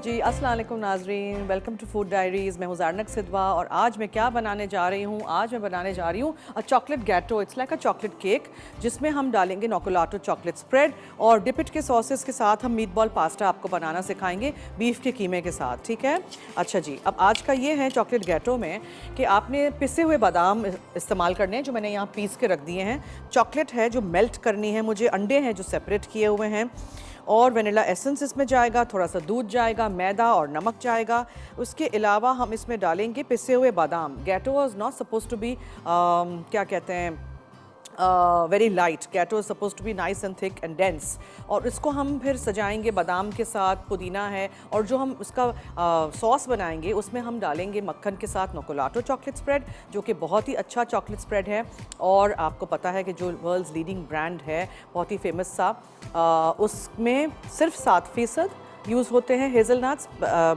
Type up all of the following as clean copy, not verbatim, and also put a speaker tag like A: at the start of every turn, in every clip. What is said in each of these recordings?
A: जी अस्सलाम वालेकुम नाजरीन, वेलकम टू फूड डायरीज़। मैं हूँ ज़ारनक सिद्वा और आज मैं क्या बनाने जा रही हूँ। आज मैं बनाने जा रही हूँ chocolate gateau. It's like a chocolate cake जिसमें हम डालेंगे नोकोलाटो चॉकलेट स्प्रेड और डिपिट के सॉसेस के साथ हम मीट बॉल पास्ता आपको बनाना सिखाएंगे बीफ के कीमे के साथ। ठीक है, अच्छा जी। अब आज का ये है चॉकलेट गैटो में कि आपने पिसे हुए बादाम इस्तेमाल करने हैं जो मैंने यहाँ पीस के रख दिए हैं। चॉकलेट है जो मेल्ट करनी है मुझे, अंडे हैं जो सेपरेट किए हुए हैं और वनीला एसेंस इसमें जाएगा, थोड़ा सा दूध जाएगा, मैदा और नमक जाएगा। उसके अलावा हम इसमें डालेंगे पिसे हुए बादाम। Gateau was not suppose to be क्या कहते हैं very light, gateau is suppose to be nice and thick and dense. और इसको हम फिर सजाएंगे बादाम के साथ, पुदीना है और जो हम उसका सॉस बनाएंगे उसमें हम डालेंगे मक्खन के साथ नोकोलाटो चॉकलेट स्प्रेड जो कि बहुत ही अच्छा चॉकलेट स्प्रेड है। और आपको पता है कि जो वर्ल्ड्स लीडिंग ब्रांड है बहुत ही फेमस सा, उसमें सिर्फ 7% यूज़ होते हैं हेज़लनट्स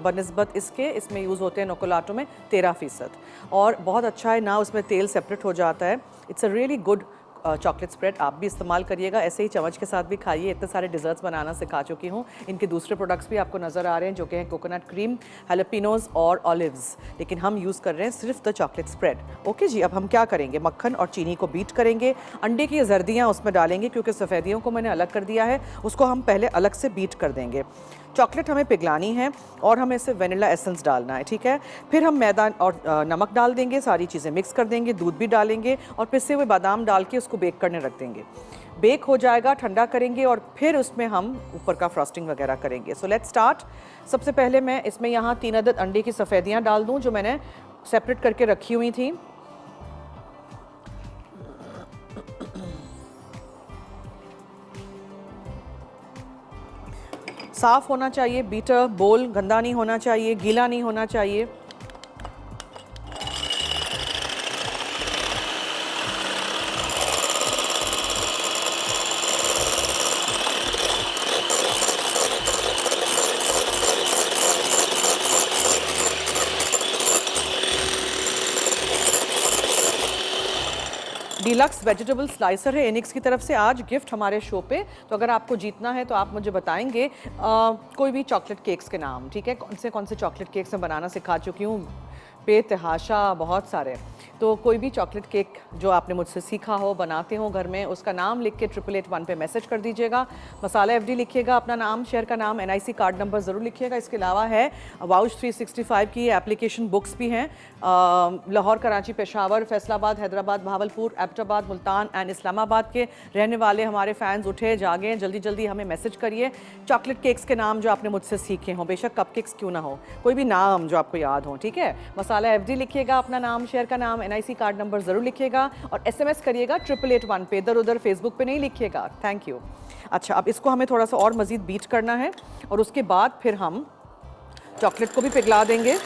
A: बनिस्बत इसके, इसमें यूज़ होते हैं नोकोलाटो में 13%। और बहुत अच्छा है ना, उसमें तेल सेपरेट हो जाता है। It's a really good chocolate spread. आप भी इस्तेमाल करिएगा, ऐसे ही चम्मच के साथ भी खाइए। इतने सारे डिज़र्ट्स बनाना सिखा चुकी हूँ। इनके दूसरे प्रोडक्ट्स भी आपको नज़र आ रहे हैं जो कि हैं कोकोनट क्रीम, हैलोपिनोज और ऑलिव्स, लेकिन हम यूज़ कर रहे हैं सिर्फ द चॉकलेट स्प्रेड। ओके जी, अब हम क्या करेंगे, मक्खन और चीनी को बीट करेंगे, अंडे की जर्दियाँ उसमें डालेंगे क्योंकि सफ़ेदियों को मैंने अलग कर दिया है, उसको हम पहले अलग से बीट कर देंगे। चॉकलेट हमें पिघलानी है और हमें इसे वनीला एसेंस डालना है। ठीक है, फिर हम मैदा और नमक डाल देंगे, सारी चीज़ें मिक्स कर देंगे, दूध भी डालेंगे और पिसे हुए बादाम डाल के उसको बेक करने रख देंगे। बेक हो जाएगा, ठंडा करेंगे और फिर उसमें हम ऊपर का फ्रॉस्टिंग वगैरह करेंगे। So let's start. सबसे पहले मैं इसमें यहाँ 3 अदद अंडे की सफ़ेदियाँ डाल दूँ जो मैंने सेपरेट करके रखी हुई थी। साफ़ होना चाहिए बीटर बोल, गंदा नहीं होना चाहिए, गीला नहीं होना चाहिए। डीलक्स वेजिटेबल स्लाइसर है एनिक्स की तरफ से, आज गिफ्ट हमारे शो पे। तो अगर आपको जीतना है तो आप मुझे बताएंगे कोई भी चॉकलेट केक्स के नाम। ठीक है, कौन से चॉकलेट केक्स मैं बनाना सिखा चुकी हूँ, बेतहाशा बहुत सारे। तो कोई भी चॉकलेट केक जो आपने मुझसे सीखा हो, बनाते हो घर में, उसका नाम लिख के 888 पे मैसेज कर दीजिएगा। मसाला FD लिखिएगा, अपना नाम, शहर का नाम, NIC कार्ड नंबर ज़रूर लिखिएगा। इसके अलावा है वाउच 365 की एप्लीकेशन बुक्स भी हैं। लाहौर, कराची, पेशावर, फैसलाबाद, हैदराबाद, भावलपुर, एबटाबाद, मुल्तान एंड इस्लामाबाद के रहने वाले हमारे फैंस उठे जागे, जल्दी जल्दी हमें मैसेज करिए चॉकलेट केक्स के नाम जो आपने मुझसे सीखे हों, बेशक कप केक्स क्यों ना हो, कोई भी नाम जो आपको याद हो। ठीक है, मसाला FD लिखिएगा, अपना नाम, शहर का नाम, NIC कार्ड नंबर ज़रूर लिखिएगा और SMS करिएगा 888 पे, इधर उधर फेसबुक पे नहीं लिखिएगा। Thank you. अच्छा, अब इसको हमें थोड़ा सा और मज़ीद बीट करना है और उसके बाद फिर हम चॉकलेट को भी पिघला देंगे।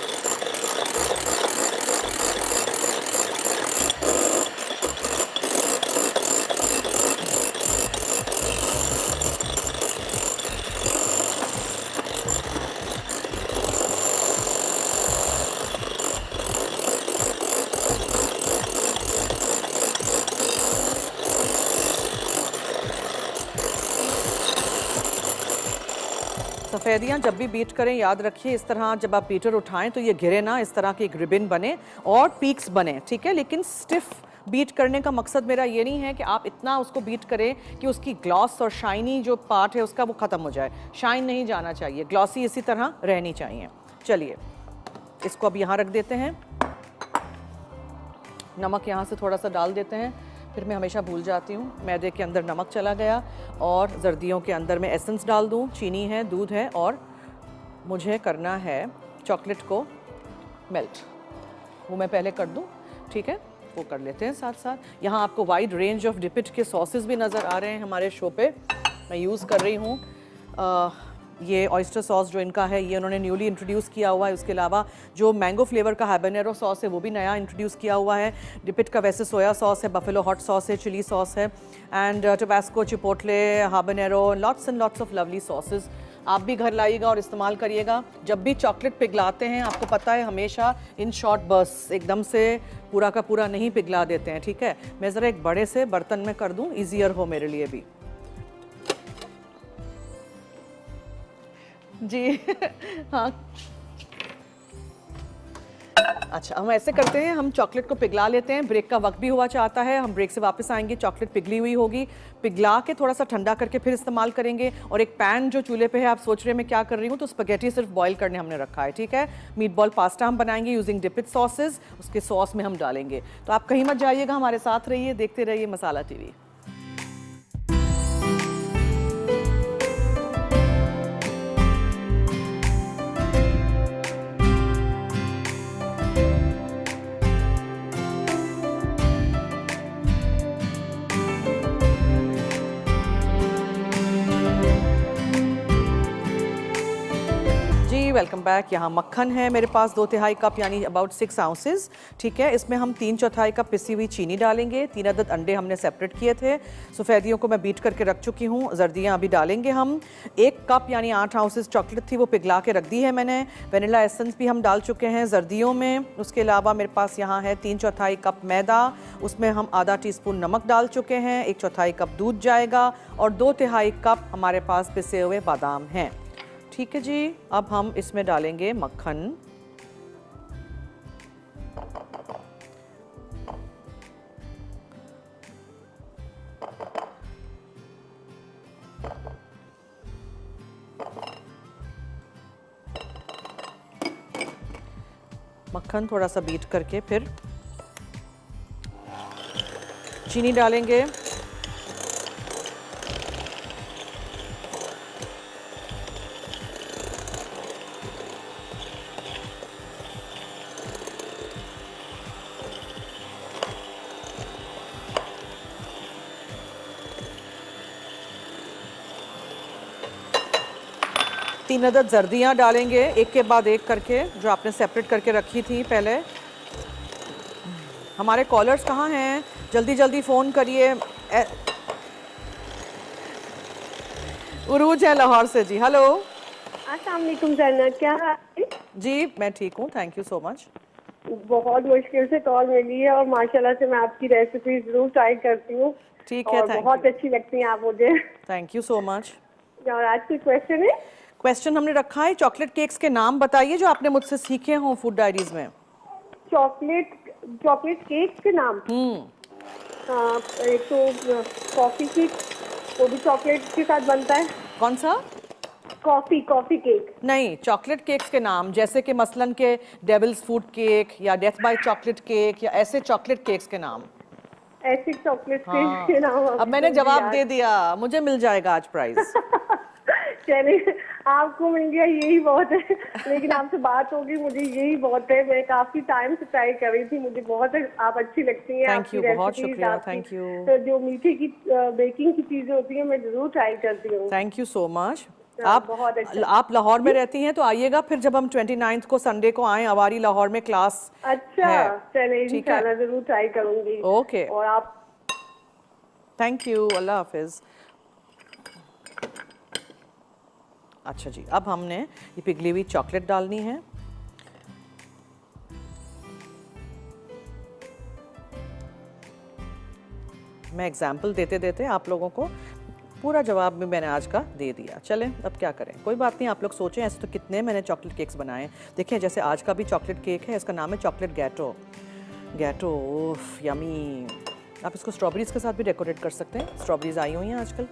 A: सफ़ेदियाँ जब भी बीट करें याद रखिए इस तरह जब आप बीटर उठाएं तो ये घिरे ना, इस तरह की एक रिबन बने और पीक्स बने। ठीक है, लेकिन स्टिफ बीट करने का मकसद मेरा ये नहीं है कि आप इतना उसको बीट करें कि उसकी ग्लॉस और शाइनी जो पार्ट है उसका वो ख़त्म हो जाए। शाइन नहीं जाना चाहिए, ग्लॉसी इसी तरह रहनी चाहिए। चलिए, इसको अब यहाँ रख देते हैं। नमक यहाँ से थोड़ा सा डाल देते हैं, फिर मैं हमेशा भूल जाती हूँ। मैदे के अंदर नमक चला गया और जर्दियों के अंदर मैं एसेंस डाल दूँ, चीनी है, दूध है और मुझे करना है चॉकलेट को मेल्ट। वो मैं पहले कर दूँ, ठीक है, वो कर लेते हैं साथ साथ। यहाँ आपको वाइड रेंज ऑफ डिपिट के सॉसेस भी नज़र आ रहे हैं हमारे शो पे। मैं यूज़ कर रही हूँ ये ऑयस्टर सॉस जो इनका है, ये उन्होंने न्यूली इंट्रोड्यूस किया हुआ है। उसके अलावा जो मैंगो फ्लेवर का हैबानेरो सॉस है वो भी नया इंट्रोड्यूस किया हुआ है। डिपिट का वैसे सोया सॉस है, बफेलो हॉट सॉस है, चिली सॉस है and Tabasco, chipotle, habanero, lots and lots of lovely sauces. आप भी घर लाइएगा और इस्तेमाल करिएगा। जब भी चॉकलेट पिघलाते हैं, आपको पता है हमेशा इन शॉर्ट बर्स्ट, एकदम से पूरा का पूरा नहीं पिघला देते हैं। ठीक है, मैं ज़रा एक बड़े से बर्तन में कर दूँ, ईजियर हो मेरे लिए भी। जी हाँ। अच्छा, हम ऐसे करते हैं, हम चॉकलेट को पिघला लेते हैं। ब्रेक का वक्त भी हुआ चाहता है, हम ब्रेक से वापस आएंगे, चॉकलेट पिघली हुई होगी, पिघला के थोड़ा सा ठंडा करके फिर इस्तेमाल करेंगे। और एक पैन जो चूल्हे पे है, आप सोच रहे हैं मैं क्या कर रही हूँ, तो स्पगेटी सिर्फ बॉईल करने हमने रखा है, ठीक है। मीट बॉल पास्ता हम बनाएंगे यूजिंग डिपिड सॉसेज, उसके सॉस में हम डालेंगे। तो आप कहीं मत जाइएगा, हमारे साथ रहिए, देखते रहिए मसाला टीवी। जी वेलकम बैक। यहाँ मक्खन है मेरे पास 2/3 कप यानी अबाउट 6 आउंसेस, ठीक है। इसमें हम 3/4 कप पिसी हुई चीनी डालेंगे। 3 अदद अंडे हमने सेपरेट किए थे, सफ़ेदियों को मैं बीट करके रख चुकी हूँ। जर्दियाँ अभी डालेंगे हम। 1 कप यानी 8 आउंसेस चॉकलेट थी, वो पिघला के रख दी है मैंने। वनीला एसेंस भी हम डाल चुके हैं जर्दियों में। उसके अलावा मेरे पास यहाँ है 3/4 कप मैदा, उसमें हम आधा टीस्पून नमक डाल चुके हैं। 1/4 कप दूध जाएगा और 2/3 कप हमारे पास पिसे हुए बादाम हैं, ठीक है जी। अब हम इसमें डालेंगे मक्खन। मक्खन थोड़ा सा बीट करके फिर चीनी डालेंगे। तीन अदद जर्दियाँ डालेंगे एक के बाद एक करके, जो आपने सेपरेट करके रखी थी पहले। हमारे कॉलर्स कहाँ हैं, जल्दी जल्दी फ़ोन करिए। उरूज है लाहौर से जी। हेलो।
B: अस्सलाम वालेकुम जन्नत, क्या हाल है?
A: जी मैं ठीक हूँ, थैंक यू सो मच।
B: बहुत मुश्किल से कॉल मिली है और माशाल्लाह से मैं आपकी रेसिपी जरूर ट्राई करती हूँ
A: ठीक है,
B: और
A: थैंक
B: बहुत
A: यू।
B: अच्छी लगती हैं आप मुझे।
A: Thank you so much.
B: और आज की क्वेश्चन है,
A: क्वेश्चन हमने रखा है चॉकलेट केक्स के नाम बताइए जो आपने मुझसे सीखे हों फूड डायरीज में।
B: चॉकलेट चॉकलेट केक के नाम। एक तो कॉफी केक, वो भी चॉकलेट के साथ बनता है।
A: कौन सा?
B: Coffee cake.
A: नहीं, चॉकलेट केक्स के नाम, जैसे कि मसलन के डेविल्स फूड केक या डेथ बाय चॉकलेट केक या ऐसे चॉकलेट केक्स के नाम।
B: ऐसे चॉकलेट केक
A: हाँ,
B: के नाम
A: अब
B: अभी
A: मैंने
B: तो मुझे
A: जवाब
B: याद।
A: दे दिया, मुझे मिल जाएगा आज प्राइज।
B: चलिए, आपको मिल गया यही बहुत है, लेकिन आपसे बात होगी मुझे यही बहुत है। मैं काफी टाइम से ट्राई कर रही थी, मुझे बहुत आप अच्छी लगती हैं।
A: थैंक
B: आपकी
A: यू, बहुत
B: रेसिपीज,
A: शुक्रिया,
B: आपकी
A: थैंक यू।
B: तो जो मीठे की बेकिंग की चीजें होती हैं मैं जरूर ट्राई करती हूँ।
A: Thank you so much.
B: बहुत अच्छा
A: आप लाहौर में
B: जी।
A: रहती हैं तो आइएगा फिर, जब हम 29 को संडे को आए, हमारी लाहौर में क्लास
B: अच्छा,
A: है,
B: चलिए
A: ठीक है।
B: इंशाल्लाह जरूर ट्राई करूंगी।
A: ओके,
B: और आप
A: थैंक यू, अल्लाह हाफिज। अच्छा जी, अब हमने ये पिघली हुई चॉकलेट डालनी है। मैं एग्जाम्पल देते देते आप लोगों को पूरा जवाब भी मैंने आज का दे दिया। चलें, अब क्या करें, कोई बात नहीं। आप लोग सोचें ऐसे तो कितने मैंने चॉकलेट केक्स बनाए। देखिए, जैसे आज का भी चॉकलेट केक है, इसका नाम है चॉकलेट गैटो। गैटो, ओफ यमी। आप इसको स्ट्रॉबेरीज के साथ भी डेकोरेट कर सकते हैं, स्ट्रॉबेरीज आई हुई हैं आजकल।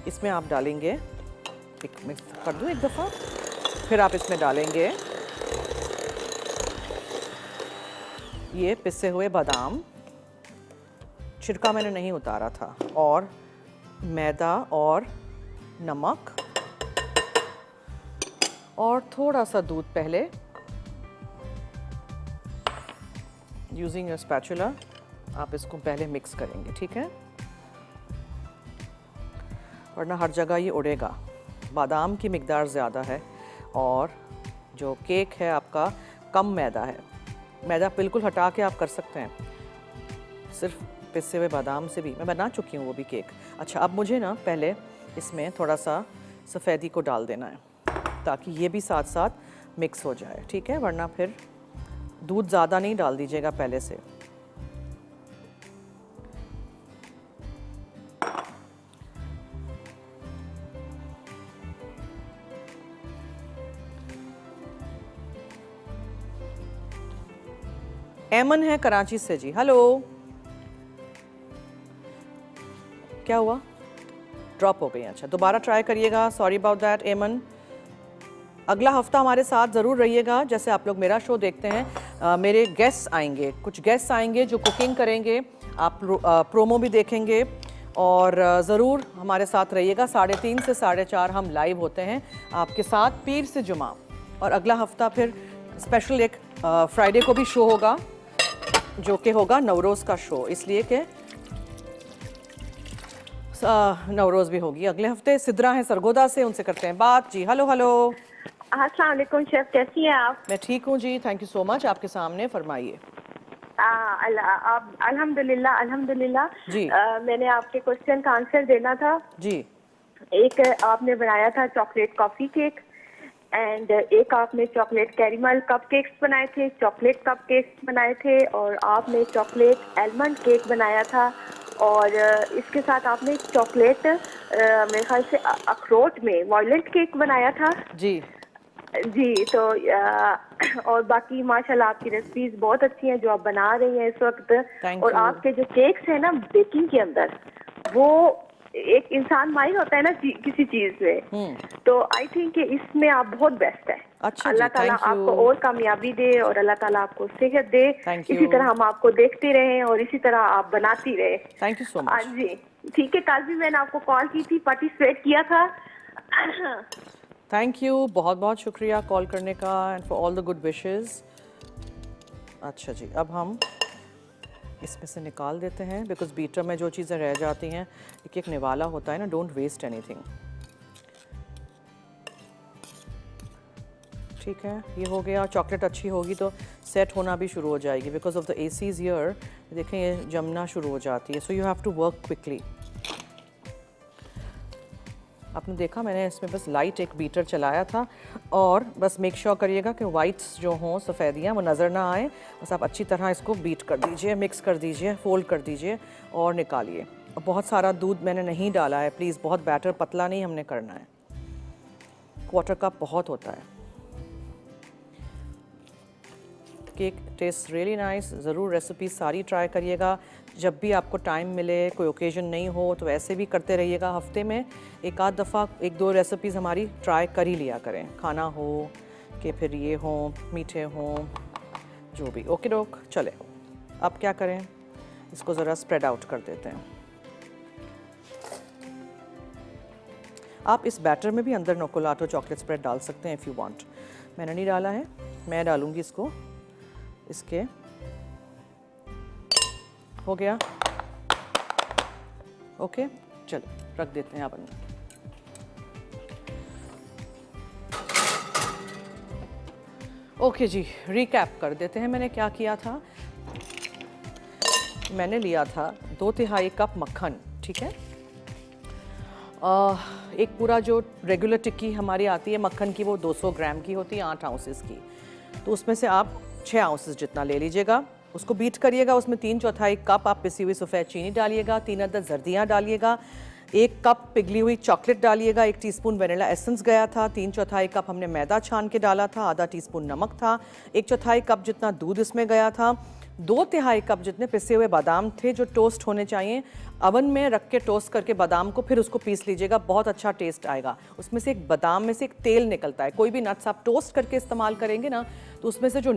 A: इसमें आप डालेंगे, एक मिक्स कर दूँ एक दफ़ा, फिर आप इसमें डालेंगे ये पिसे हुए बादाम, छिड़का मैंने नहीं उतारा था, और मैदा और नमक और थोड़ा सा दूध। पहले यूजिंग योर स्पैचुला आप इसको पहले मिक्स करेंगे, ठीक है, वरना हर जगह ये उड़ेगा। बादाम की मिकदार ज़्यादा है और जो केक है आपका कम मैदा है। मैदा बिल्कुल हटा के आप कर सकते हैं, सिर्फ पिसे हुए बादाम से भी मैं बना चुकी हूँ वो भी केक। अच्छा, अब मुझे ना पहले इसमें थोड़ा सा सफ़ेदी को डाल देना है ताकि ये भी साथ साथ मिक्स हो जाए, ठीक है, वरना फिर दूध ज़्यादा नहीं डाल दीजिएगा पहले से। एमन है कराची से जी। हेलो, क्या हुआ? ड्रॉप हो गई। अच्छा, दोबारा ट्राई करिएगा। सॉरी अबाउट दैट एमन। अगला हफ्ता हमारे साथ ज़रूर रहिएगा। जैसे आप लोग मेरा शो देखते हैं, मेरे गेस्ट्स आएंगे, कुछ गेस्ट्स आएंगे जो कुकिंग करेंगे। आप प्रोमो भी देखेंगे और ज़रूर हमारे साथ रहिएगा। 3:30 से 4:30 हम लाइव होते हैं आपके साथ, पीर से जुमा। और अगला हफ्ता फिर स्पेशल एक फ्राइडे को भी शो होगा, जो कि होगा नवरोज़ का शो, इसलिए कि नवरोज़ भी होगी अगले हफ्ते। सिद्रा हैं सरगोदा से, उनसे करते हैं बात जी। Hello hello.
B: अस्सलाम वालेकुम शेफ, कैसी हैं आप?
A: मैं ठीक हूँ जी, थैंक यू सो मच। आपके सामने फरमाइए।
B: अल्हम्दुलिल्लाह अल्हम्दुलिल्लाह।
A: जी।
B: मैंने आपके क्वेश्चन का आंसर देना था।
A: जी।
B: एक आपने बनाया था चॉकलेट कॉफ़ी केक, एंड एक आपने चॉकलेट कैरेमल कप केक्स बनाए थे, चॉकलेट कप केक्स बनाए थे, और आपने चॉकलेट आलमंड केक बनाया था, और इसके साथ आपने चॉकलेट मेरे ख्याल से अखरोट में वॉयलेट केक बनाया था
A: जी।
B: जी। तो और बाकी माशाल्लाह आपकी रेसिपीज बहुत अच्छी हैं जो आप बना रही हैं इस वक्त।
A: Thank
B: और
A: you.
B: आपके जो केक्स हैं ना बेकिंग के अंदर, वो एक इंसान माहिर होता है ना किसी चीज में, तो आई थिंक कि इसमें आप बहुत बेस्ट है।
A: अच्छा
B: अल्लाह
A: जी,
B: ताला
A: thank you.
B: आपको और कामयाबी दे, और अल्लाह ताला आपको सेहत दे।
A: Thank
B: इसी
A: you.
B: तरह हम आपको देखते रहें और इसी तरह आप बनाती रहे।
A: थैंक यू सो
B: हाँ
A: मच।
B: जी, ठीक है। कल भी मैंने आपको कॉल की थी, पार्टिसिपेट किया था।
A: थैंक यू, बहुत बहुत शुक्रिया कॉल करने का and for all the good wishes. अच्छा जी, अब हम इसमें से निकाल देते हैं, बिकॉज बीटर में जो चीज़ें रह जाती हैं, एक एक निवाला होता है ना, डोंट वेस्ट एनीथिंग। ठीक है, ये हो गया। चॉकलेट अच्छी होगी तो सेट होना भी शुरू हो जाएगी, because of the AC's air देखें ये जमना शुरू हो जाती है। So you have to work quickly. आपने देखा मैंने इसमें बस लाइट एक बीटर चलाया था, और बस मेक श्योर करिएगा कि वाइट्स जो हों, सफ़ेदियाँ, वो नज़र ना आए। बस आप अच्छी तरह इसको बीट कर दीजिए, मिक्स कर दीजिए, फोल्ड कर दीजिए और निकालिए। और बहुत सारा दूध मैंने नहीं डाला है, प्लीज़, बहुत बैटर पतला नहीं हमने करना है, 1/4 कप बहुत होता है। Cake test really nice. ज़रूर रेसिपी सारी ट्राई करिएगा। जब भी आपको टाइम मिले, कोई ओकेजन नहीं हो तो ऐसे भी करते रहिएगा। हफ्ते में एक आध दफ़ा 1-2 रेसिपीज़ हमारी ट्राई कर ही लिया करें, खाना हो कि फिर ये हो, मीठे हों, जो भी। ओके डोक, चले अब क्या करें, इसको ज़रा स्प्रेड आउट कर देते हैं। आप इस बैटर में भी अंदर नोकोलाटो चॉकलेट स्प्रेड डाल सकते हैं इफ़ यू वांट। मैंने नहीं डाला है, मैं डालूँगी इसको। इसके हो गया। ओके, चलो रख देते हैं अपन। ओके जी, रिकैप कर देते हैं मैंने क्या किया था। मैंने लिया था 2/3 कप मक्खन, ठीक है। एक पूरा जो रेगुलर टिक्की हमारी आती है मक्खन की, वो 200 ग्राम की होती है, 8 आउंसेस की। तो उसमें से आप 6 आउंसेस जितना ले लीजिएगा, उसको बीट करिएगा। उसमें 3/4 कप आप पिसी हुई सफ़ेद चीनी डालिएगा, 3 अदद जर्दियाँ डालिएगा, 1 कप पिघली हुई चॉकलेट डालिएगा, 1 टीस्पून वनीला एसेंस गया था, 3/4 कप हमने मैदा छान के डाला था, आधा टीस्पून नमक था, 1/4 कप जितना दूध इसमें गया था, 2/3 कप जितने पिसे हुए बादाम थे जो टोस्ट होने चाहिए। अवन में रख के टोस्ट करके बादाम को फिर उसको पीस लीजिएगा, बहुत अच्छा टेस्ट आएगा। उसमें से एक बादाम में से एक तेल निकलता है। कोई भी नट्स आप टोस्ट करके इस्तेमाल करेंगे ना, तो उसमें से जो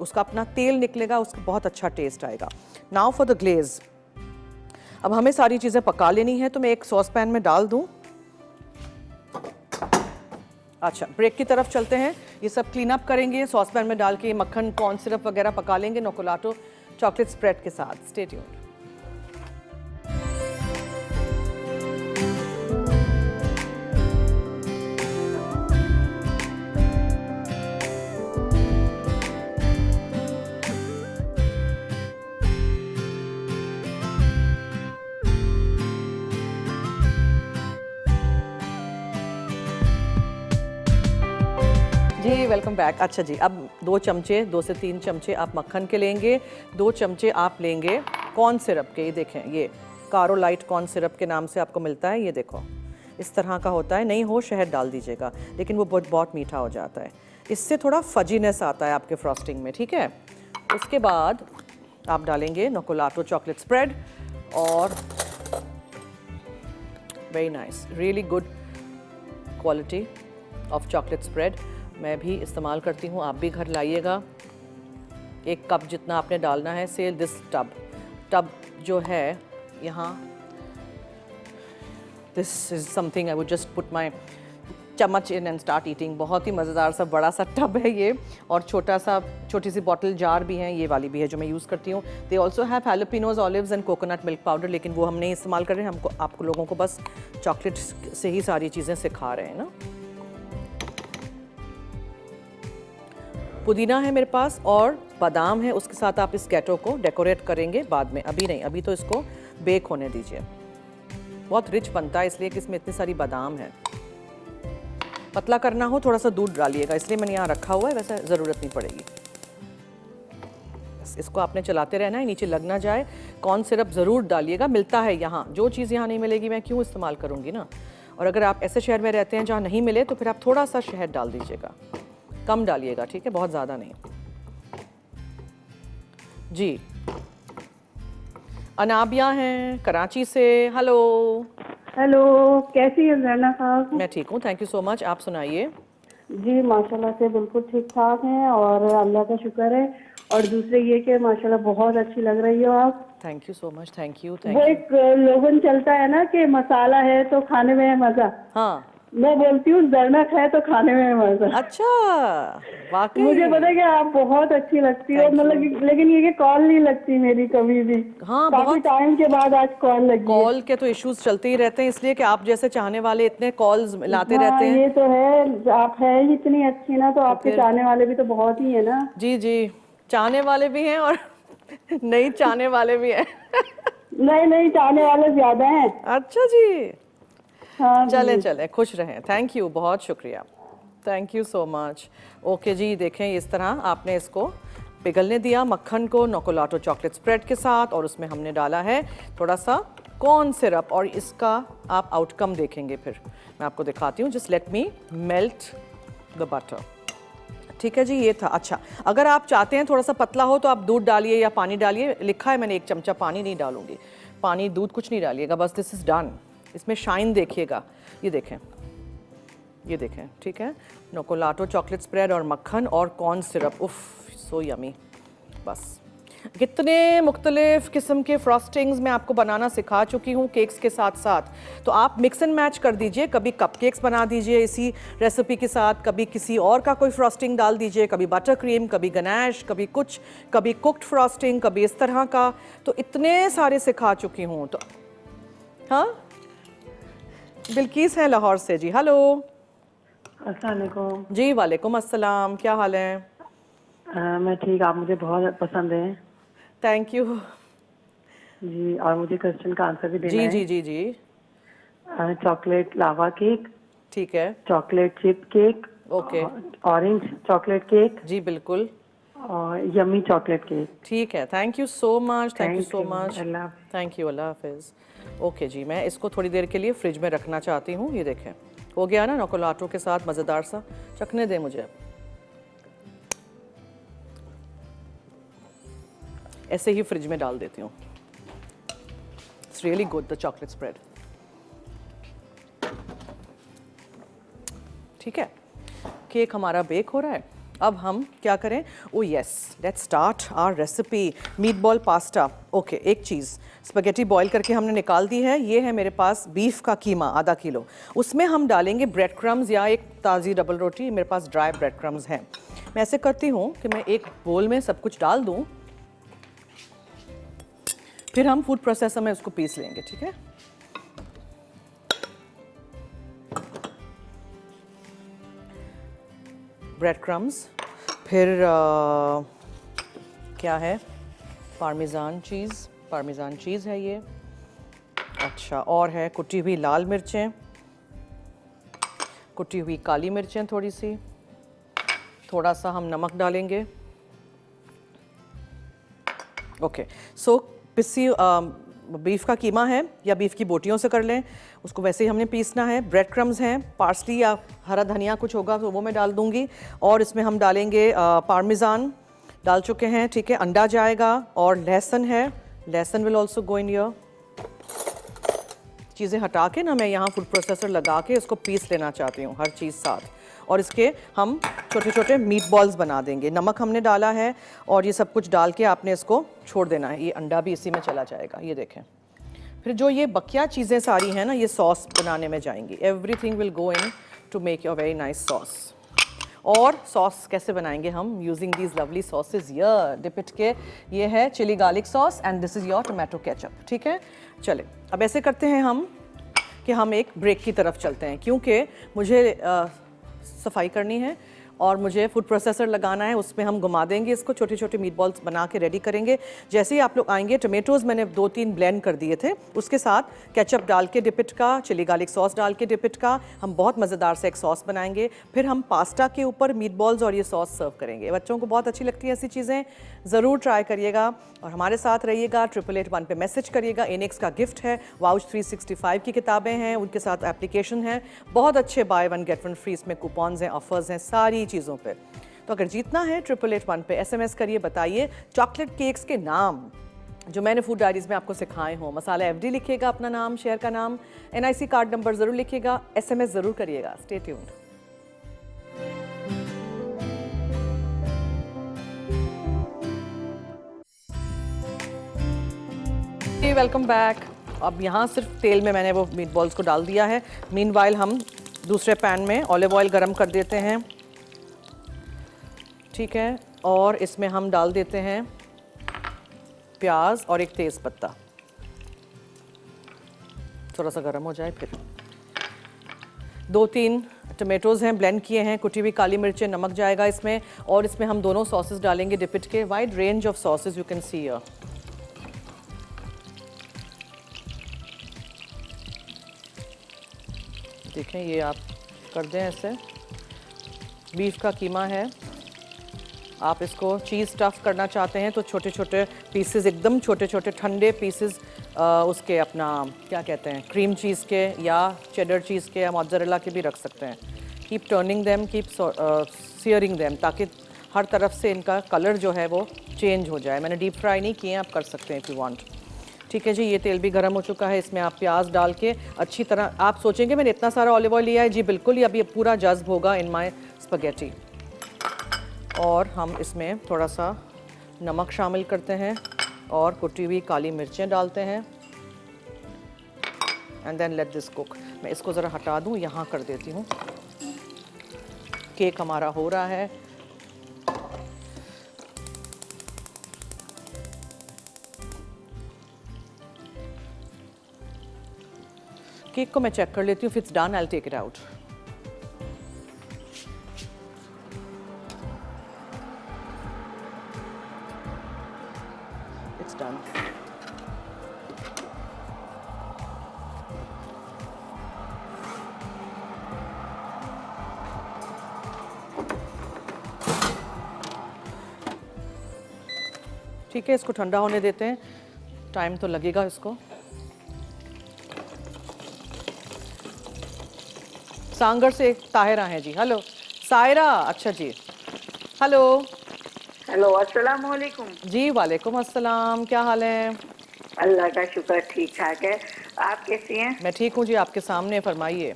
A: उसका अपना तेल निकलेगा, उसका बहुत अच्छा टेस्ट आएगा। Now for the glaze. अब हमें सारी चीज़ें पका लेनी है, तो मैं एक सॉस पैन में डाल दूँ। अच्छा, ब्रेक की तरफ चलते हैं। ये सब क्लीन अप करेंगे, सॉस पैन में डाल के मक्खन, कॉर्न सिरप वगैरह पका लेंगे नोकोलाटो चॉकलेट स्प्रेड के साथ। Stay tuned. जी वेलकम बैक। अच्छा जी, अब 2 चमचे, 2 से 3 चमचे आप मक्खन के लेंगे, 2 चमचे आप लेंगे कॉर्न सिरप के। ये देखें, ये कारोलाइट कॉर्न सिरप के नाम से आपको मिलता है, ये देखो इस तरह का होता है। नहीं हो शहद डाल दीजिएगा, लेकिन वो बहुत मीठा हो जाता है। इससे थोड़ा फजीनेस आता है आपके फ्रॉस्टिंग में, ठीक है। उसके बाद आप डालेंगे नोकोलाटो चॉकलेट स्प्रेड और very nice, really good quality of chocolate spread. मैं भी इस्तेमाल करती हूँ, आप भी घर लाइएगा। 1 कप जितना आपने डालना है। से दिस टब जो है यहाँ, this is something I would just put my चम्मच इन एंड स्टार्ट ईटिंग। बहुत ही मज़ेदार सा बड़ा सा टब है ये, और छोटी सी बॉटल जार भी हैं, ये वाली भी है जो मैं यूज़ करती हूँ। They also have jalapenos, olives and coconut milk powder, लेकिन वो हम नहीं इस्तेमाल कर रहे हैं। हमको आपको लोगों को बस चॉकलेट से ही सारी चीज़ें सिखा रहे हैं ना। पुदीना है मेरे पास और बादाम है, उसके साथ आप इस गैटो को डेकोरेट करेंगे बाद में, अभी नहीं, अभी तो इसको बेक होने दीजिए। बहुत रिच बनता है इसलिए कि इसमें इतनी सारी बादाम है। पतला करना हो थोड़ा सा दूध डालिएगा, इसलिए मैंने यहाँ रखा हुआ है, वैसे ज़रूरत नहीं पड़ेगी। बस इसको आपने चलाते रहना है, नीचे लग ना जाए। कॉर्न सिरप ज़रूर डालिएगा, मिलता है यहाँ। जो चीज़ यहाँ नहीं मिलेगी मैं क्यों इस्तेमाल करूँगी ना। और अगर आप ऐसे शहर में रहते हैं जहाँ नहीं मिले तो फिर आप थोड़ा सा शहद डाल दीजिएगा, कम डालिएगा, ठीक है, बहुत ज़्यादा नहीं जी। अनाबिया हैं कराची से। हेलो।
C: हेलो, कैसी है जैना साहब?
A: मैं ठीक हूँ, थैंक यू सो मच। आप सुनाइए।
C: जी माशाल्लाह से बिल्कुल ठीक ठाक हैं और अल्लाह का शुक्र है। और दूसरे ये कि माशाल्लाह बहुत अच्छी लग रही हो आप।
A: Thank you so much, thank you
C: वो
A: थैंक यू।
C: एक लोगन चलता है ना कि मसाला है तो खाने में है मजा।
A: हाँ,
C: मैं बोलती हूँ जरनक है तो खाने में है मजा।
A: अच्छा, वाकई
C: मुझे पता है कि आप बहुत अच्छी लगती हो,
A: Thank you.
C: मतलब लेकिन ये कि कॉल नहीं लगती मेरी कभी भी।
A: हाँ,
C: काफी
A: बहुत
C: टाइम के बाद आज कॉल लगी है।
A: कॉल के तो इश्यूज चलते ही रहते हैं, इसलिए कि आप जैसे चाहने वाले इतने कॉल्स लाते
C: हाँ,
A: रहते हैं।
C: ये तो है, आप है ही इतनी अच्छी ना, तो आपके
A: फिर-
C: चाहने वाले भी तो बहुत ही है ना।
A: जी जी, चाहने वाले भी हैं और नहीं चाहने वाले भी हैं।
C: नहीं, चाहने वाले ज्यादा हैं।
A: अच्छा जी,
C: हाँ जी।
A: चलें चलें, खुश रहें। थैंक यू, बहुत शुक्रिया, thank you so much. Okay जी, देखें इस तरह आपने इसको पिघलने दिया मक्खन को नोकोलाटो चॉकलेट स्प्रेड के साथ, और उसमें हमने डाला है थोड़ा सा कॉर्न सिरप, और इसका आप आउटकम देखेंगे। फिर मैं आपको दिखाती हूँ। Just let me melt the butter. ठीक है जी, ये था। अच्छा, अगर आप चाहते हैं थोड़ा सा पतला हो तो आप दूध डालिए या पानी डालिए। लिखा है मैंने 1 चमचा, पानी नहीं डालूंगी, पानी दूध कुछ नहीं डालिएगा, बस दिस इज़ डन। इसमें शाइन देखिएगा, ये देखें, ये देखें, ठीक है। नोकोलाटो चॉकलेट स्प्रेड और मक्खन और कॉर्न सिरप, उफ, सो यमी। बस कितने मुख्तलिफ किस्म के फ्रॉस्टिंग्स मैं आपको बनाना सिखा चुकी हूँ केक्स के साथ साथ। तो आप मिक्स एंड मैच कर दीजिए, कभी कपकेक्स बना दीजिए इसी रेसिपी के साथ, कभी किसी और का कोई फ्रॉस्टिंग डाल दीजिए, कभी बटर क्रीम, कभी गनाश, कभी कुछ, कभी कुक्ड फ्रॉस्टिंग, कभी इस तरह का। तो इतने सारे सिखा चुकी हूँ। तो हाँ, बिल्किस है लाहौर से जी। हेलो।
C: अस्सलाम वालेकुम।
A: जी वालेकुम अस्सलाम, क्या हाल है?
C: मैं ठीक, आप मुझे बहुत पसंद हैं
A: थैंक यू
C: जी। और मुझे क्वेश्चन का आंसर भी देना
A: जी
C: है।
A: जी जी जी,
C: चॉकलेट लावा केक,
A: ठीक है,
C: chocolate chip cake,
A: okay,
C: orange chocolate cake
A: जी बिल्कुल,
C: और यमी चॉकलेट केक।
A: ठीक है। Thank you so much, thank you
C: Thank
A: so
C: you,
A: much,
C: अल्लाह हाफ़िज़।
A: थैंक यू, अल्लाह हाफिज़। ओके जी, मैं इसको थोड़ी देर के लिए फ्रिज में रखना चाहती हूँ। ये देखें, हो गया ना नोकोलाटो के साथ मज़ेदार सा। चखने दें मुझे। ऐसे ही फ्रिज में डाल देती हूँ। It's really good the chocolate spread. ठीक है, केक हमारा बेक हो रहा है। अब हम क्या करें? Oh yes, let's start our recipe, meatball pasta. Okay, एक चीज़, स्पगेटी बॉईल करके हमने निकाल दी है। ये है मेरे पास बीफ का कीमा आधा किलो। उसमें हम डालेंगे ब्रेड क्रम्स या एक ताज़ी डबल रोटी। मेरे पास ड्राई ब्रेड क्रम्स हैं। मैं ऐसे करती हूँ कि मैं एक बोल में सब कुछ डाल दूँ, फिर हम फूड प्रोसेसर में उसको पीस लेंगे। ठीक है, ब्रेड क्रम्स, फिर क्या है, पार्मेज़ान चीज़ है ये। अच्छा, और है कुटी हुई लाल मिर्चें, कुटी हुई काली मिर्चें थोड़ी सी, थोड़ा सा हम नमक डालेंगे। ओके, सो पिसी बीफ का कीमा है या बीफ की बोटियों से कर लें, उसको वैसे ही हमने पीसना है। ब्रेड क्रम्स हैं, पार्सली या हरा धनिया कुछ होगा तो वो मैं डाल दूंगी। और इसमें हम डालेंगे पार्मेज़ान, डाल चुके हैं, ठीक है। अंडा जाएगा और लहसुन है, लहसुन will also go in your. चीज़ें हटा के ना मैं यहाँ फूड प्रोसेसर लगा के इसको पीस लेना चाहती हूँ हर चीज़ साथ, और इसके हम छोटे छोटे मीट बॉल्स बना देंगे। नमक हमने डाला है और ये सब कुछ डाल के आपने इसको छोड़ देना है। ये अंडा भी इसी में चला जाएगा, ये देखें। फिर जो ये बकिया चीज़ें सारी हैं ना, ये सॉस बनाने में जाएंगी। Everything will go in to make your very nice sauce. और सॉस कैसे बनाएंगे हम? यूजिंग दीज लवली सॉसेज यर डिपिट के। ये है chilli garlic sauce and this is your tomato ketchup, ठीक है। चले अब ऐसे करते हैं हम कि हम एक ब्रेक की तरफ चलते हैं, क्योंकि मुझे सफाई करनी है और मुझे फूड प्रोसेसर लगाना है। उसमें हम घुमा देंगे इसको, छोटे छोटे मीट बॉल्स बना के रेडी करेंगे। जैसे ही आप लोग आएंगे, टमेटोज़ मैंने 2-3 ब्लेंड कर दिए थे, उसके साथ केचप डाल के डिपिट का, चिली गार्लिक सॉस डाल के डिपिट का हम बहुत मज़ेदार से एक सॉस बनाएंगे। फिर हम पास्ता के ऊपर मीट बॉल्स और ये सॉस सर्व करेंगे। बच्चों को बहुत अच्छी लगती है ऐसी चीज़ें, ज़रूर ट्राई करिएगा और हमारे साथ रहिएगा। 888 पे मैसेज करिएगा। इनेक्स का गिफ्ट है, वाउच 365 की किताबें हैं, उनके साथ एप्लीकेशन है, बहुत अच्छे बाय 1 गेट 1 फ्री इसमें कूपन्स हैं, ऑफर्स हैं सारी चीज़ों पे। तो अगर जीतना है 888 पे SMS करिए, बताइए चॉकलेट केक्स के नाम जो मैंने फूड डायरीज में आपको सिखाए हों। मसाला FD लिखिएगा, अपना नाम, शेयर का नाम, NIC कार्ड नंबर ज़रूर लिखिएगा, SMS ज़रूर करिएगा। Stay tuned. Welcome back. अब यहाँ सिर्फ तेल में मैंने वो मीट बॉल्स को डाल दिया है। मीनवाइल हम दूसरे पैन में ऑलिव ऑयल गरम कर देते हैं, ठीक है। और इसमें हम डाल देते हैं प्याज और एक तेज़ पत्ता, थोड़ा सा गरम हो जाए। फिर 2-3 टमेटोज़ हैं, ब्लेंड किए हैं, कुटी हुई काली मिर्चें, नमक जाएगा इसमें। और इसमें हम दोनों सॉसेस डालेंगे डिपिट के। Wide range of sauces you can see here. देखें, ये आप कर दें ऐसे। बीफ का कीमा है, आप इसको चीज़ स्टफ़ करना चाहते हैं तो छोटे छोटे पीसेस, एकदम छोटे छोटे ठंडे पीसेस उसके, अपना क्या कहते हैं, क्रीम चीज़ के या चेडर चीज़ के या मोज़रेला के भी रख सकते हैं। Keep turning them, keep shearing them, ताकि हर तरफ से इनका कलर जो है वो चेंज हो जाए। मैंने डीप फ्राई नहीं किए हैं, आप कर सकते हैं इफ़ यू वांट, ठीक है जी। ये तेल भी गर्म हो चुका है, इसमें आप प्याज डाल के अच्छी तरह, आप सोचेंगे मैंने इतना सारा ऑलिव ऑयल लिया है, जी बिल्कुल, अब ये पूरा जज्ब होगा इन माय स्पगेटी। और हम इसमें थोड़ा सा नमक शामिल करते हैं और कुटी हुई काली मिर्चें डालते हैं and then let this cook. मैं इसको ज़रा हटा दूँ, यहाँ कर देती हूँ। केक हमारा हो रहा है। केक को मैं चेक कर लेती हूँ, if it's done I will take it out. It's done. ठीक है, इसको ठंडा होने देते हैं, टाइम तो लगेगा इसको। सांगर से एक ताहिरा हैं जी। हेलो सायरा, अच्छा जी, हेलो।
D: हेलो, अस्सलाम वालेकुम।
A: जी वालेकुम अस्सलाम, क्या हाल है?
D: अल्लाह का शुक्र, ठीक ठाक है। आप कैसी हैं?
A: मैं ठीक हूँ जी, आपके सामने, फरमाइए।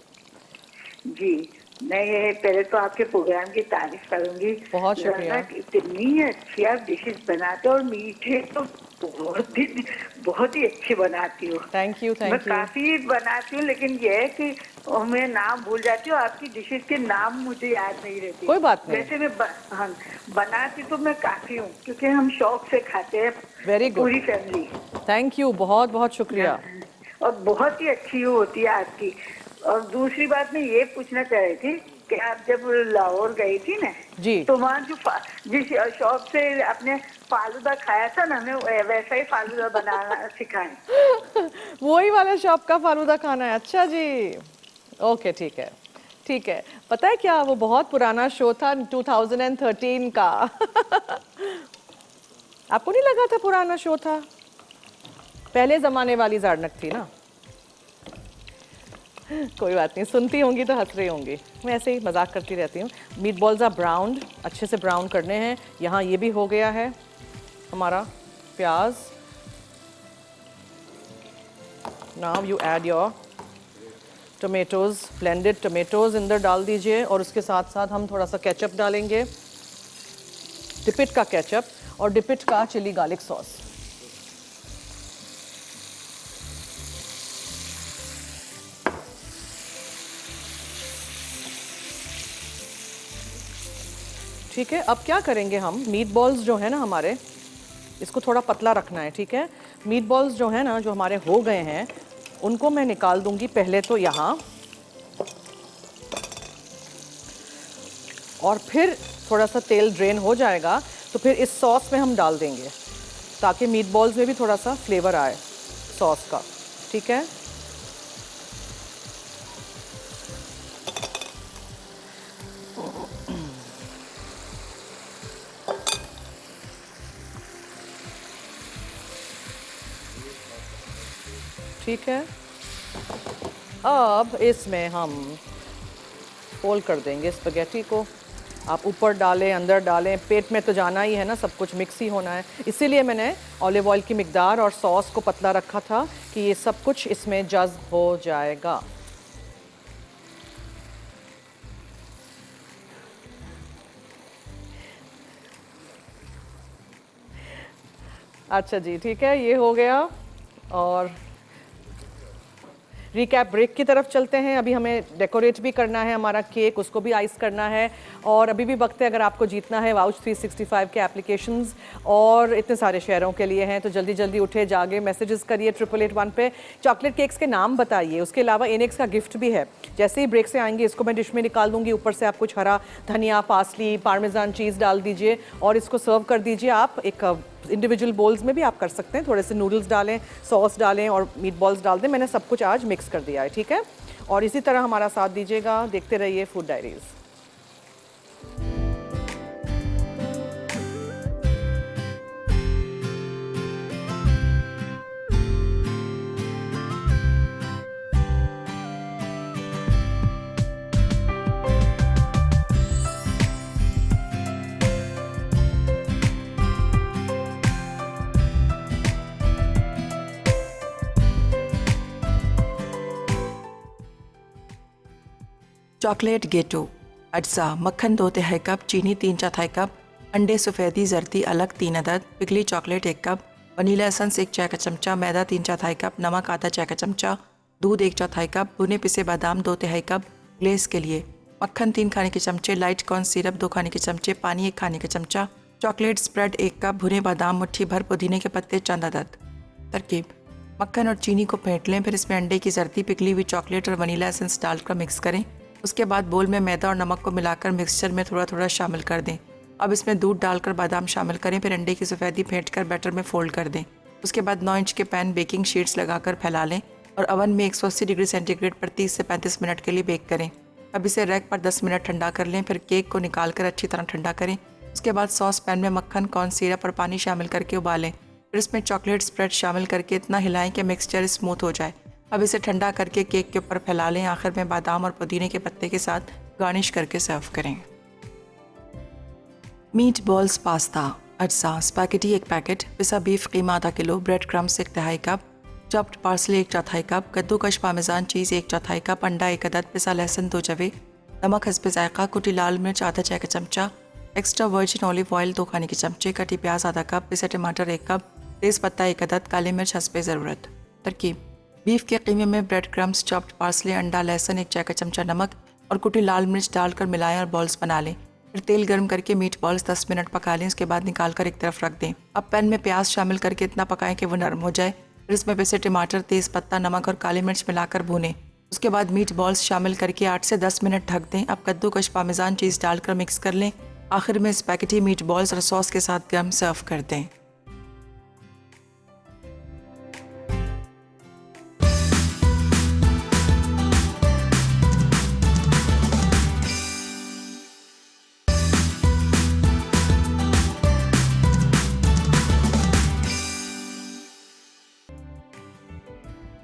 D: जी, मैं ये पहले तो आपके प्रोग्राम की तारीफ करूंगी।
A: बहुत शुक्रिया।
D: इतनी अच्छी आप डिशेस बनाते हो और मीठे तो बहुत ही अच्छे बनाती हो।
A: थैंक यू,
D: मैं
A: थैंक यू।
D: काफी बनाती हूँ, लेकिन ये है कि मैं नाम भूल जाती हूँ, आपकी डिशेस के नाम मुझे याद नहीं रहती।
A: कोई बात नहीं।
D: वैसे मैं हाँ, बनाती तो मैं काफी हूँ, क्योंकि हम शौक से खाते हैं।
A: Very good.
D: पूरी फैमिली।
A: थैंक यू, बहुत बहुत शुक्रिया।
D: और बहुत ही अच्छी होती है आपकी। और दूसरी बात मैं ये पूछना चाह रही थी कि आप जब लाहौर गई थी ना
A: जी,
D: तो वहाँ जो जिस शॉप से आपने फालूदा खाया था ना, हमें वैसा ही फालूदा बनाना सिखाएं।
A: वही वाला शॉप का फालूदा खाना है? अच्छा जी, ओके, ठीक है, ठीक है। पता है क्या, वो बहुत पुराना शो था 2013 का। आपको नहीं लगा था पुराना शो था? पहले ज़माने वाली ज़ारनक थी ना। कोई बात नहीं, सुनती होंगी तो हंस रही होंगी। मैं ऐसे ही मजाक करती रहती हूँ। मीट बॉल्स आर ब्राउन्ड, अच्छे से ब्राउन करने हैं। यहाँ ये भी हो गया है हमारा प्याज। Now you add your tomatoes, blended tomatoes अंदर डाल दीजिए और उसके साथ साथ हम थोड़ा सा केचप डालेंगे, डिपिट का केचप और डिपिट का चिली गार्लिक सॉस। ठीक है, अब क्या करेंगे हम, मीट बॉल्स जो है ना हमारे, इसको थोड़ा पतला रखना है, ठीक है। मीट बॉल्स जो है ना, जो हमारे हो गए हैं, उनको मैं निकाल दूंगी पहले तो यहाँ, और फिर थोड़ा सा तेल ड्रेन हो जाएगा तो फिर इस सॉस में हम डाल देंगे ताकि मीट बॉल्स में भी थोड़ा सा फ्लेवर आए सॉस का, ठीक है। ठीक है, अब इसमें हम फोल्ड कर देंगे स्पगेटी को। आप ऊपर डालें, अंदर डालें, पेट में तो जाना ही है ना, सब कुछ मिक्स ही होना है। इसीलिए मैंने ऑलिव ऑयल की मिकदार और सॉस को पतला रखा था कि ये सब कुछ इसमें जज़्ब हो जाएगा। अच्छा जी, ठीक है, ये हो गया। और रिकैप ब्रेक की तरफ चलते हैं। अभी हमें डेकोरेट भी करना है हमारा केक, उसको भी आइस करना है। और अभी भी वक्त है, अगर आपको जीतना है वाउच 365 के एप्लीकेशंस और इतने सारे शहरों के लिए हैं, तो जल्दी जल्दी उठे जागे, मैसेजेस करिए 8881 पे, चॉकलेट केक्स के नाम बताइए। उसके अलावा इनेक्स का गिफ्ट भी है। जैसे ही ब्रेक से आएंगे इसको मैं डिश में निकाल दूंगी, ऊपर से आप कुछ हरा धनिया, पासली, पार्मेजान चीज़ डाल दीजिए और इसको सर्व कर दीजिए। आप एक इंडिविजुअल बोल्स में भी आप कर सकते हैं, थोड़े से नूडल्स डालें, सॉस डालें और मीट बॉल्स डाल दें। मैंने सब कुछ आज मिक्स कर दिया है, ठीक है। और इसी तरह हमारा साथ दीजिएगा, देखते रहिए फूड डायरीज।
E: चॉकलेट गेटो, अज्जा, मक्खन 2 तिहाई कप, चीनी 3 चौथाई कप, अंडे सफ़ेदी जर्दी अलग 3 अदद, पिघली चॉकलेट 1 कप, वनीला एसेंस 1 चाय का चमचा, मैदा 3 चौथाई कप, नमक आधा चाय का चमचा, दूध 1 चौथाई कप, भुने पिसे बादाम 2 तिहाई कप। ग्लेस के लिए मक्खन 3 खाने के चमचे, लाइट कॉर्न सिरप 2 खाने के चमचे, पानी 1 खाने का चमचा, चॉकलेट स्प्रेड 1 कप, भुने बादाम मुट्ठी भर, पुदीने के पत्ते चंद अदद। तरकीब: मक्खन और चीनी को फेंट लें, फिर इसमें अंडे की जर्दी, पिघली हुई चॉकलेट और वनीला एसेंस डालकर मिक्स करें। उसके बाद बोल में मैदा और नमक को मिलाकर मिक्सचर में थोड़ा थोड़ा शामिल कर दें। अब इसमें दूध डालकर बादाम शामिल करें, फिर अंडे की सफ़ेदी फेंटकर बैटर में फोल्ड कर दें। उसके बाद 9 इंच के पैन बेकिंग शीट्स लगाकर फैला लें और ओवन में 180 डिग्री सेंटीग्रेड पर 30 से 35 मिनट के लिए बेक करें। अब इसे रैक पर 10 मिनट ठंडा कर लें, फिर केक को निकाल कर अच्छी तरह ठंडा करें। उसके बाद सॉस पैन में मक्खन, कॉर्न सिरप और पानी शामिल करके उबालें, फिर इसमें चॉकलेट स्प्रेड शामिल करके इतना हिलाएं कि मिक्सचर स्मूथ हो जाए। अब इसे ठंडा करके केक के ऊपर फैला लें, आखिर में बादाम और पुदीने के पत्ते के साथ गार्निश करके सर्व करें। मीट बॉल्स पास्ता, अज्जा, स्पैगेटी 1 पैकेट, पिसा बीफ कीमा आधा किलो, ब्रेड क्रम्स 1 तिहाई कप, चॉप्ड पार्सले 1 चौथाई कप, कद्दूकश पामेजान चीज़ 1 चौथाई कप, अंडा 1 अदद, पिसा लहसुन 2 जवे, नमक हस्बे जायका, कुटी लाल मिर्च आधा चाय का चमचा, एक्स्ट्रा वर्जिन ऑलिव ऑयल 2 खाने के चमचे, कटी प्याज आधा कप, पिसा टमाटर 1 कप, तेज़ पत्ता 1 अदद, काली मिर्च हस्बे ज़रूरत। तरकीब: बीफ के कीमे में ब्रेड क्रम्स, चॉप्ड पार्सले, अंडा, लहसुन 1 चाय का चमचा, नमक और कुटी लाल मिर्च डालकर मिलाएं और बॉल्स बना लें। फिर तेल गर्म करके मीट बॉल्स 10 मिनट पका लें, उसके बाद निकाल कर एक तरफ रख दें। अब पैन में प्याज शामिल करके इतना पकाएं कि वो नरम हो जाए, फिर इसमें पिसे टमाटर, तेज़ पत्ता, नमक और काली मिर्च मिलाकर भूनें। उसके बाद मीट बॉल्स शामिल करके 8 से 10 मिनट ढक दें। अब कद्दूकश पामेजान चीज़ डालकर मिक्स कर लें, आखिर में स्पैगेटी, मीट बॉल्स और सॉस के साथ गर्म सर्व कर दें।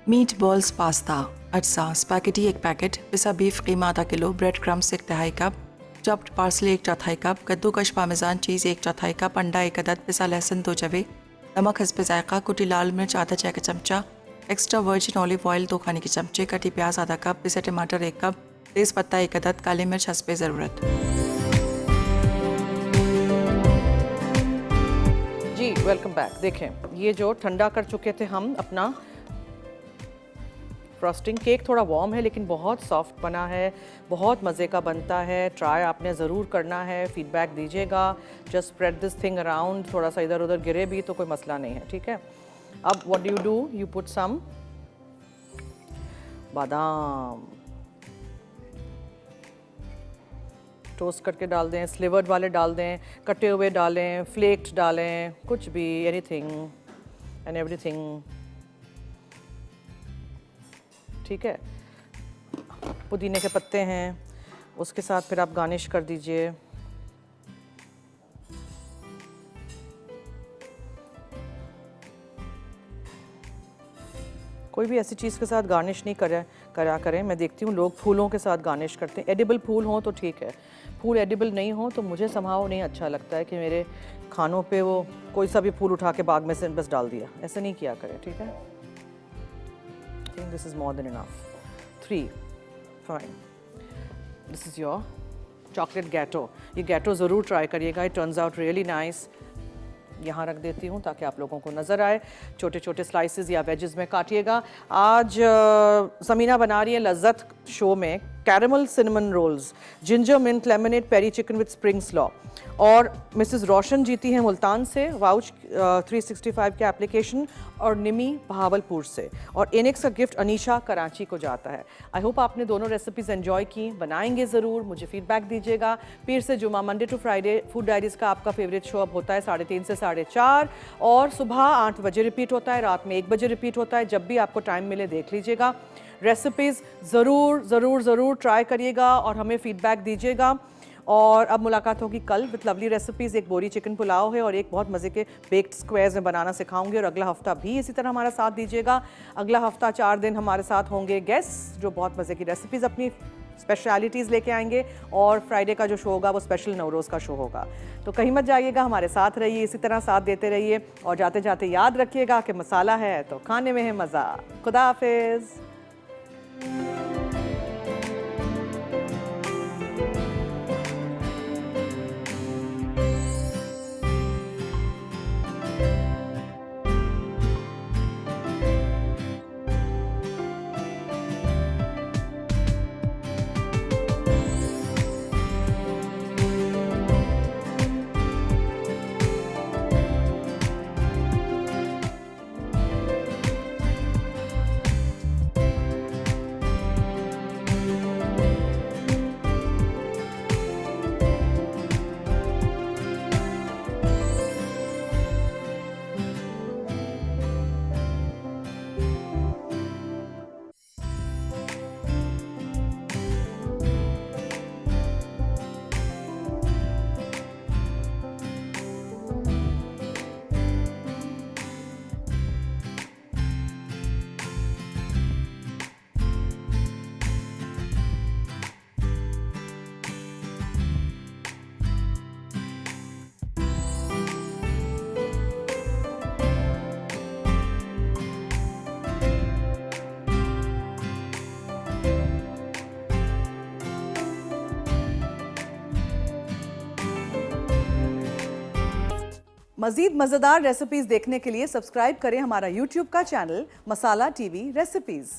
E: मीट बॉल्स पास्ता, अज्जा स्पैगेटी 1 पैकेट, पिसा बीफ कीमा आधा किलो, ब्रेड क्रम्स 1 तिहाई कप, चॉप्ड पार्सले 1 चौथाई कप, कद्दूकश पामेजान चीज़ 1 चौथाई कप, अंडा 1 अदद, पिसा लहसुन 2 जवे, नमक हस्बे जायका, कुटी लाल मिर्च आधा चाय का चमचा, एक्स्ट्रा वर्जिन ऑलिव ऑयल 2 खाने के चमचे, कटी प्याज आधा कप, पिसे टमाटर 1 कप, तेज़ पत्ता 1 अदद, काली मिर्च हस्बे ज़रूरत।
A: जी वेलकम बैक। देखें ये जो ठंडा कर चुके थे हम अपना फ्रॉस्टिंग, केक थोड़ा वार्म है लेकिन बहुत सॉफ्ट बना है, बहुत मज़े का बनता है। ट्राई आपने ज़रूर करना है, फीडबैक दीजिएगा। Just spread this thing around, थोड़ा सा इधर उधर गिरे भी तो कोई मसला नहीं है, ठीक है। अब what do, you put some बादाम, टोस्ट करके डाल दें, स्लिवर्ड वाले डाल दें, कटे हुए डालें, फ्लेक्ड डालें, कुछ भी, एनीथिंग एंड एवरीथिंग, ठीक है। पुदीने के पत्ते हैं, उसके साथ फिर आप गार्निश कर दीजिए। कोई भी ऐसी चीज़ के साथ गार्निश नहीं करा करें। मैं देखती हूँ लोग फूलों के साथ गार्निश करते हैं। एडिबल फूल हो तो ठीक है, फूल एडिबल नहीं हो तो मुझे समहाउ नहीं अच्छा लगता है कि मेरे खानों पे वो कोई सा भी फूल उठा के बाग में से बस डाल दिया, ऐसे नहीं किया करें, ठीक है। I think this is more than enough. 3, fine. This is your chocolate gateau. ये gateau ज़रूर ट्राई करिएगा, it turns out really nice. यहाँ रख देती हूँ ताकि आप लोगों को नज़र आए। छोटे छोटे स्लाइसेस या वेजेस में काटिएगा। आज समीना बना रही है लज्जत शो में caramel cinnamon rolls, ginger mint lemonade peri chicken with spring slaw, और मिसेस रोशन जीती हैं मुल्तान से वाउच 365 के एप्लीकेशन, और निमी बहावलपुर से, और एनेक्स का गिफ्ट अनीशा कराची को जाता है। आई होप आपने दोनों रेसिपीज़ एंजॉय की, बनाएंगे ज़रूर, मुझे फीडबैक दीजिएगा। पीर से जुमा Monday to Friday food diaries का आपका फेवरेट शो अब होता है 3:30 से 4:30, और सुबह 8 बजे रिपीट होता है, रात में 1 बजे रिपीट होता है। जब भी आपको टाइम मिले देख लीजिएगा। रेसिपीज़ ज़रूर ज़रूर ज़रूर ट्राई करिएगा और हमें फीडबैक दीजिएगा। और अब मुलाकात होगी कल विद लवली रेसिपीज़। एक बोरी चिकन पुलाव है और एक बहुत मज़े के बेक्ड स्क्वायर्स में बनाना सिखाऊंगी, और अगला हफ्ता भी इसी तरह हमारा साथ दीजिएगा। अगला हफ्ता 4 दिन हमारे साथ होंगे गेस्ट जो बहुत मज़े की रेसिपीज़ अपनी स्पेशलिटीज़ लेके आएंगे, और फ्राइडे का जो शो होगा वो स्पेशल नवरोज़ का शो होगा। तो कहीं मत जाइएगा, हमारे साथ रहिए, इसी तरह साथ देते रहिए, और जाते जाते याद रखिएगा कि मसाला है तो खाने में है मज़ा। खुदा हाफिज़। मज़ीद मज़ेदार रेसिपीज़ देखने के लिए सब्सक्राइब करें हमारा YouTube का चैनल मसाला TV रेसिपीज़।